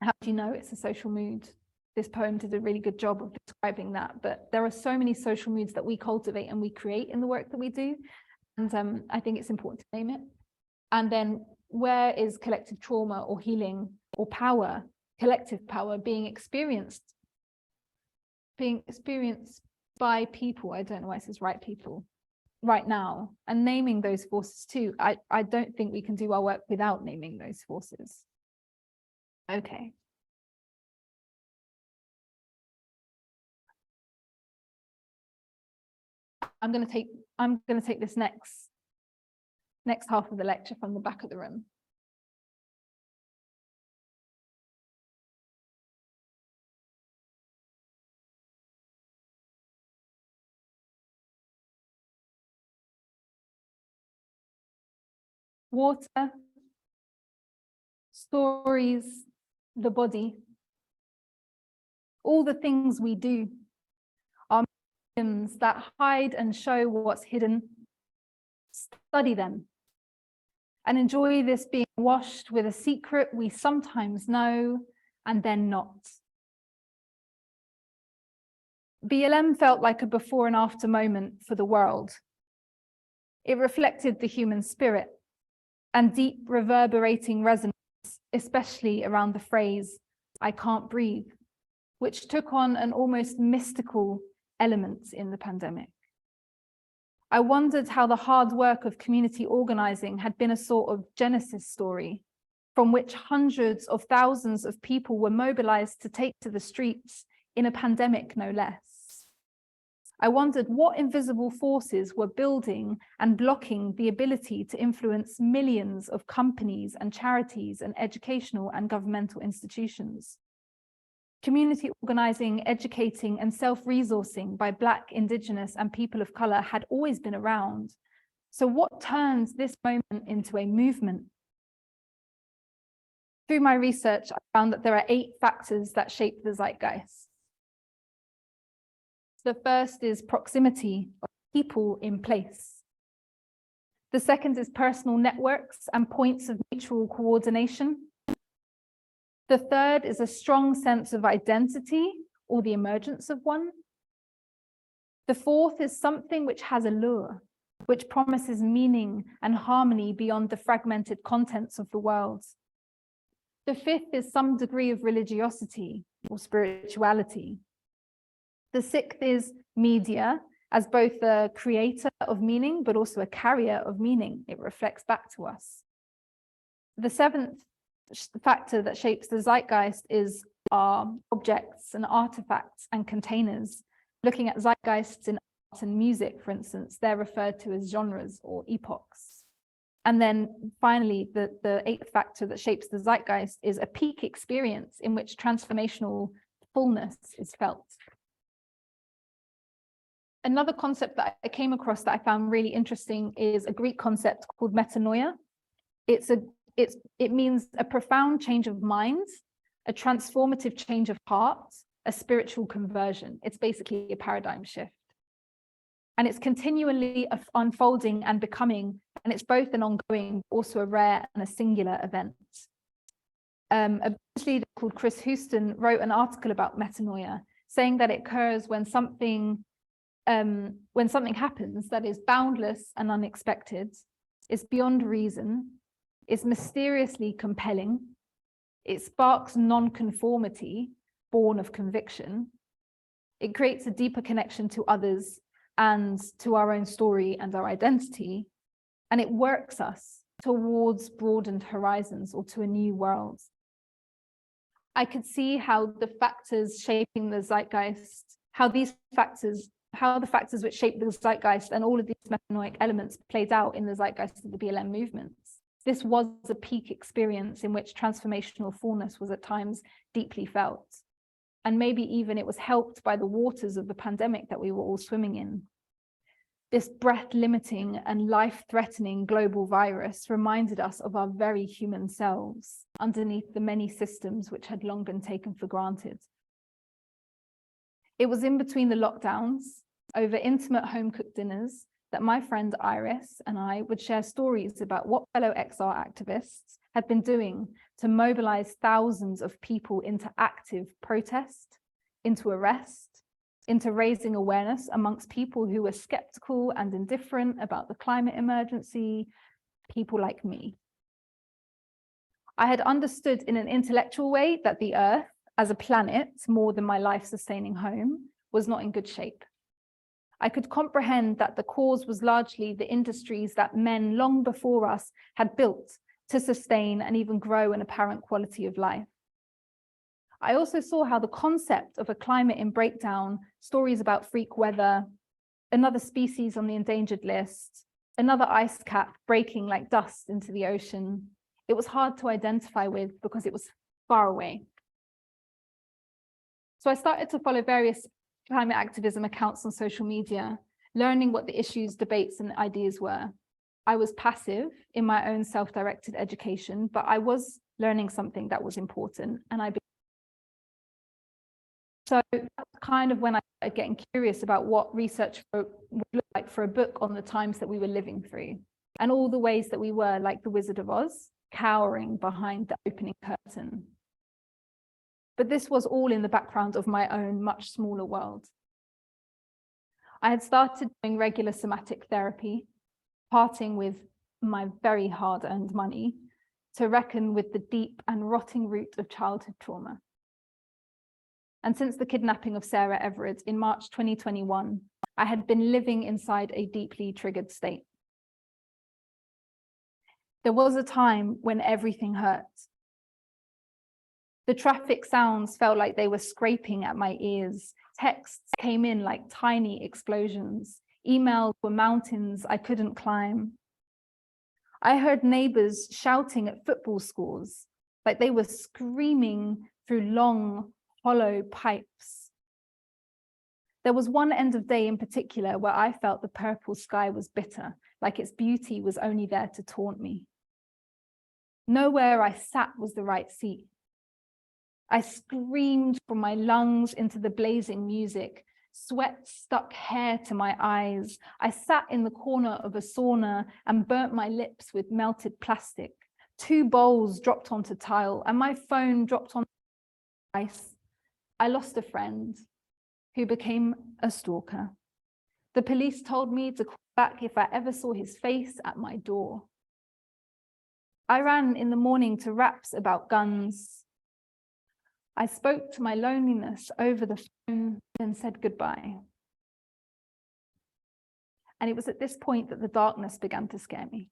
How do you know it's a social mood? This poem did a really good job of describing that, but there are so many social moods that we cultivate and we create in the work that we do. And I think it's important to name it. And then where is collective trauma or healing or power, collective power being experienced by people? I don't know why it says right people right now, and naming those forces too. I don't think we can do our work without naming those forces. Okay. I'm going to take this next half of the lecture from the back of the room. Water, stories, the body, all the things we do are mediums that hide and show what's hidden. Study them and enjoy this being washed with a secret we sometimes know and then not. BLM felt like a before and after moment for the world. It reflected the human spirit and deep reverberating resonance, especially around the phrase, "I can't breathe," which took on an almost mystical element in the pandemic. I wondered how the hard work of community organizing had been a sort of genesis story from which hundreds of thousands of people were mobilized to take to the streets in a pandemic, no less. I wondered what invisible forces were building and blocking the ability to influence millions of companies and charities and educational and governmental institutions. Community organizing, educating, and self-resourcing by Black, Indigenous, and people of color had always been around. So what turns this moment into a movement? Through my research, I found that there are 8 factors that shape the zeitgeist. The first is proximity of people in place. The second is personal networks and points of mutual coordination. The third is a strong sense of identity or the emergence of one. The fourth is something which has a lure, which promises meaning and harmony beyond the fragmented contents of the world. The fifth is some degree of religiosity or spirituality. The sixth is media, as both a creator of meaning, but also a carrier of meaning. It reflects back to us. The seventh factor that shapes the zeitgeist is our objects and artifacts and containers. Looking at zeitgeists in art and music, for instance, they're referred to as genres or epochs. And then finally, the eighth factor that shapes the zeitgeist is a peak experience in which transformational fullness is felt. Another concept that I came across that I found really interesting is a Greek concept called metanoia. It means a profound change of mind, a transformative change of heart, a spiritual conversion. It's basically a paradigm shift. And it's continually unfolding and becoming, and it's both an ongoing, also a rare and a singular event. A business leader called Chris Houston wrote an article about metanoia, saying that it occurs when something happens that is boundless and unexpected, is beyond reason, is mysteriously compelling, it sparks non-conformity born of conviction, it creates a deeper connection to others and to our own story and our identity, and it works us towards broadened horizons or to a new world. I could see how the factors shaping the zeitgeist, how the factors which shape the zeitgeist and all of these metanoic elements played out in the zeitgeist of the BLM movements. This was a peak experience in which transformational fullness was at times deeply felt. And maybe even it was helped by the waters of the pandemic that we were all swimming in. This breath-limiting and life-threatening global virus reminded us of our very human selves underneath the many systems which had long been taken for granted. It was in between the lockdowns, over intimate home-cooked dinners, that my friend Iris and I would share stories about what fellow XR activists had been doing to mobilize thousands of people into active protest, into arrest, into raising awareness amongst people who were skeptical and indifferent about the climate emergency, people like me. I had understood in an intellectual way that the Earth, as a planet, more than my life-sustaining home, was not in good shape. I could comprehend that the cause was largely the industries that men long before us had built to sustain and even grow an apparent quality of life. I also saw how the concept of a climate in breakdown, stories about freak weather, another species on the endangered list, another ice cap breaking like dust into the ocean, it was hard to identify with because it was far away. So I started to follow various climate activism accounts on social media, learning what the issues, debates, and ideas were. I was passive in my own self-directed education, but I was learning something that was important, and so that's kind of when I started getting curious about what research would look like for a book on the times that we were living through, and all the ways that we were, like the Wizard of Oz, cowering behind the opening curtain. But this was all in the background of my own much smaller world. I had started doing regular somatic therapy, parting with my very hard-earned money to reckon with the deep and rotting root of childhood trauma. And since the kidnapping of Sarah Everard in March 2021, I had been living inside a deeply triggered state. There was a time when everything hurt. The traffic sounds felt like they were scraping at my ears. Texts came in like tiny explosions. Emails were mountains I couldn't climb. I heard neighbors shouting at football scores, like they were screaming through long, hollow pipes. There was one end of day in particular where I felt the purple sky was bitter, like its beauty was only there to taunt me. Nowhere I sat was the right seat. I screamed from my lungs into the blazing music. Sweat stuck hair to my eyes. I sat in the corner of a sauna and burnt my lips with melted plastic. 2 bowls dropped onto tile and my phone dropped on ice. I lost a friend who became a stalker. The police told me to call back if I ever saw his face at my door. I ran in the morning to raps about guns. I spoke to my loneliness over the phone and said goodbye. And it was at this point that the darkness began to scare me.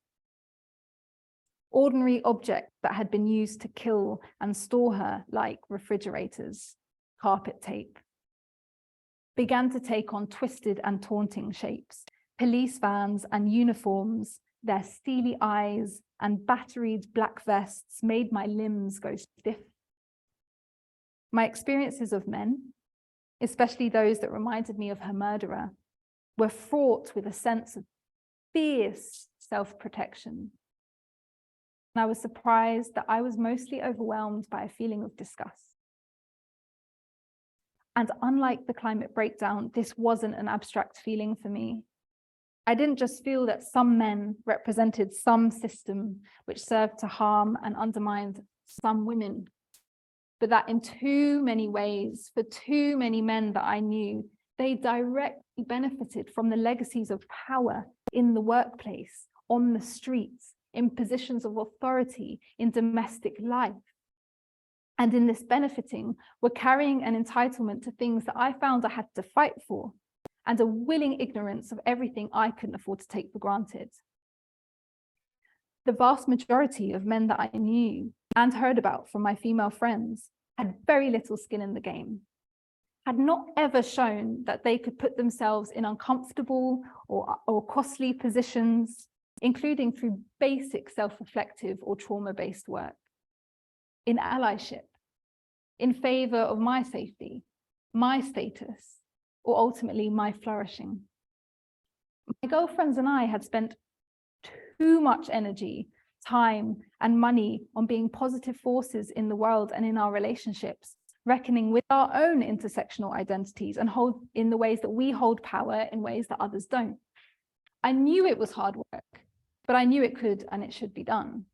Ordinary objects that had been used to kill and store her, like refrigerators, carpet tape, began to take on twisted and taunting shapes. Police vans and uniforms, their steely eyes and batteried black vests made my limbs go stiff. My experiences of men, especially those that reminded me of her murderer, were fraught with a sense of fierce self-protection. And I was surprised that I was mostly overwhelmed by a feeling of disgust. And unlike the climate breakdown, this wasn't an abstract feeling for me. I didn't just feel that some men represented some system which served to harm and undermine some women, but that in too many ways, for too many men that I knew, they directly benefited from the legacies of power in the workplace, on the streets, in positions of authority, in domestic life. And in this benefiting, were carrying an entitlement to things that I found I had to fight for, and a willing ignorance of everything I couldn't afford to take for granted. The vast majority of men that I knew and heard about from my female friends had very little skin in the game, had not ever shown that they could put themselves in uncomfortable or costly positions, including through basic self-reflective or trauma-based work, in allyship, in favor of my safety, my status, or ultimately my flourishing. My girlfriends and I had spent too much energy, time, and money on being positive forces in the world and in our relationships, reckoning with our own intersectional identities and hold in the ways that we hold power in ways that others don't. I knew it was hard work, but I knew it could and it should be done.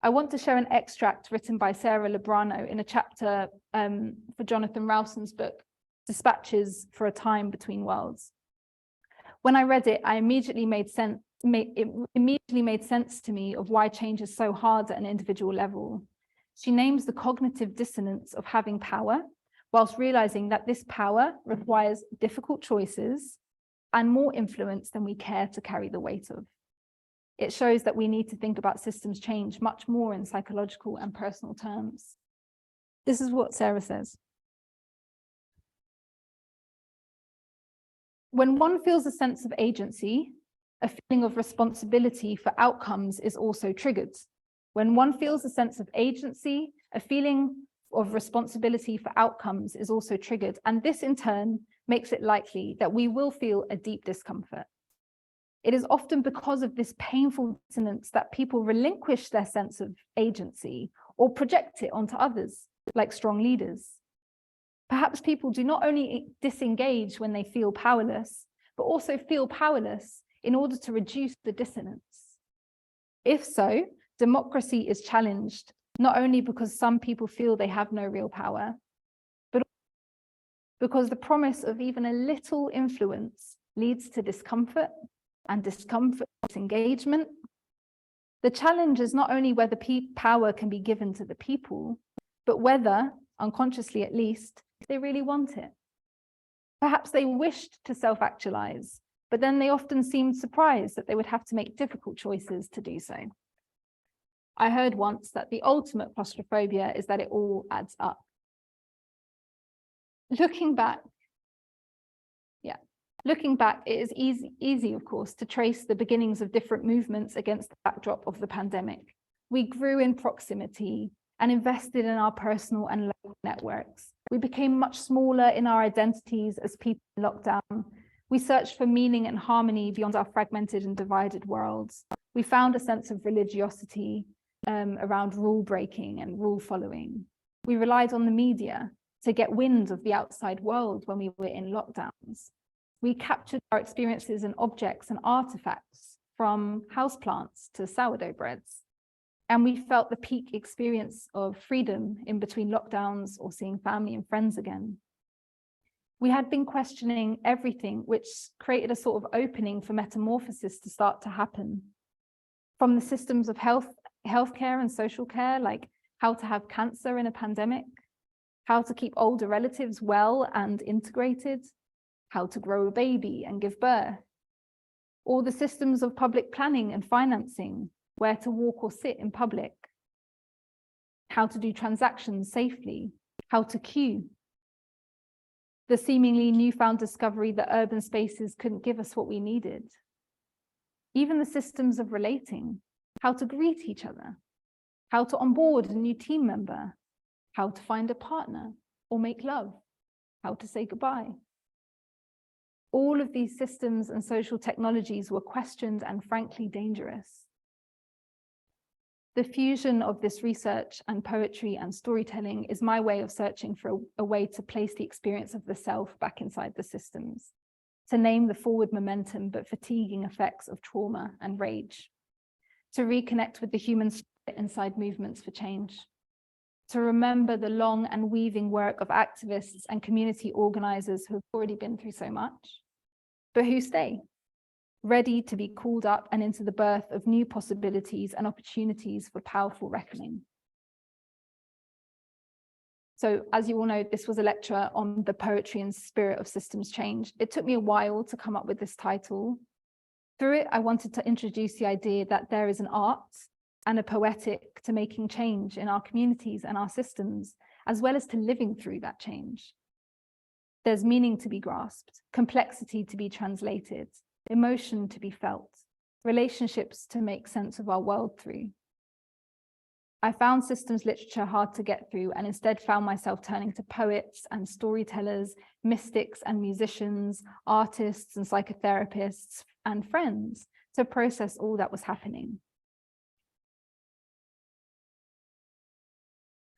I want to share an extract written by Sarah Lebrano in a chapter for Jonathan Rowson's book, dispatches for a time between worlds. When I read it, it immediately made sense to me of why change is so hard at an individual level. She names the cognitive dissonance of having power, whilst realizing that this power requires difficult choices and more influence than we care to carry the weight of. It shows that we need to think about systems change much more in psychological and personal terms. This is what Sarah says. When one feels a sense of agency, a feeling of responsibility for outcomes is also triggered. When one feels a sense of agency, a feeling of responsibility for outcomes is also triggered. And this in turn makes it likely that we will feel a deep discomfort. It is often because of this painful dissonance that people relinquish their sense of agency or project it onto others, like strong leaders. Perhaps people do not only disengage when they feel powerless, but also feel powerless in order to reduce the dissonance. If so, democracy is challenged, not only because some people feel they have no real power, but because the promise of even a little influence leads to discomfort, and discomfort disengagement. The challenge is not only whether power can be given to the people, but whether, unconsciously at least, they really want it. Perhaps they wished to self-actualize, but then they often seemed surprised that they would have to make difficult choices to do so. I heard once that the ultimate claustrophobia is that it all adds up. Looking back, it is easy, of course, to trace the beginnings of different movements against the backdrop of the pandemic. We grew in proximity and invested in our personal and local networks. We became much smaller in our identities as people in lockdown. We searched for meaning and harmony beyond our fragmented and divided worlds. We found a sense of religiosity around rule breaking and rule following. We relied on the media to get wind of the outside world when we were in lockdowns. We captured our experiences in objects and artifacts, from houseplants to sourdough breads. And we felt the peak experience of freedom in between lockdowns or seeing family and friends again. We had been questioning everything, which created a sort of opening for metamorphosis to start to happen. From the systems of healthcare and social care, like how to have cancer in a pandemic, how to keep older relatives well and integrated, how to grow a baby and give birth, or the systems of public planning and financing, where to walk or sit in public, how to do transactions safely, how to queue, the seemingly newfound discovery that urban spaces couldn't give us what we needed, even the systems of relating, how to greet each other, how to onboard a new team member, how to find a partner or make love, how to say goodbye. All of these systems and social technologies were questioned and frankly dangerous. The fusion of this research and poetry and storytelling is my way of searching for a way to place the experience of the self back inside the systems, to name the forward momentum but fatiguing effects of trauma and rage, to reconnect with the human spirit inside movements for change, to remember the long and weaving work of activists and community organizers who have already been through so much, but who stay, ready to be called up and into the birth of new possibilities and opportunities for powerful reckoning. So, as you all know, this was a lecture on the poetry and spirit of systems change. It took me a while to come up with this title. Through it, I wanted to introduce the idea that there is an art and a poetic to making change in our communities and our systems, as well as to living through that change. There's meaning to be grasped, complexity to be translated, emotion to be felt, relationships to make sense of our world through. I found systems literature hard to get through and instead found myself turning to poets and storytellers, mystics and musicians, artists and psychotherapists and friends to process all that was happening.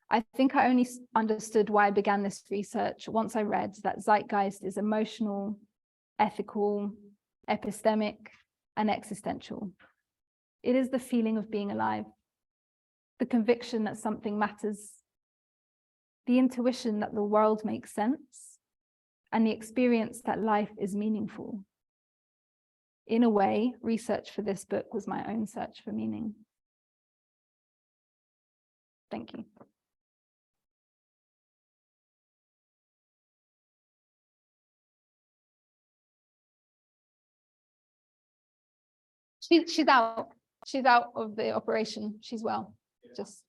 I think I only understood why I began this research once I read that zeitgeist is emotional, ethical, epistemic, and existential. It is the feeling of being alive, the conviction that something matters, the intuition that the world makes sense, and the experience that life is meaningful. In a way, research for this book was my own search for meaning. Thank you. She's out. She's out of the operation. She's well. Just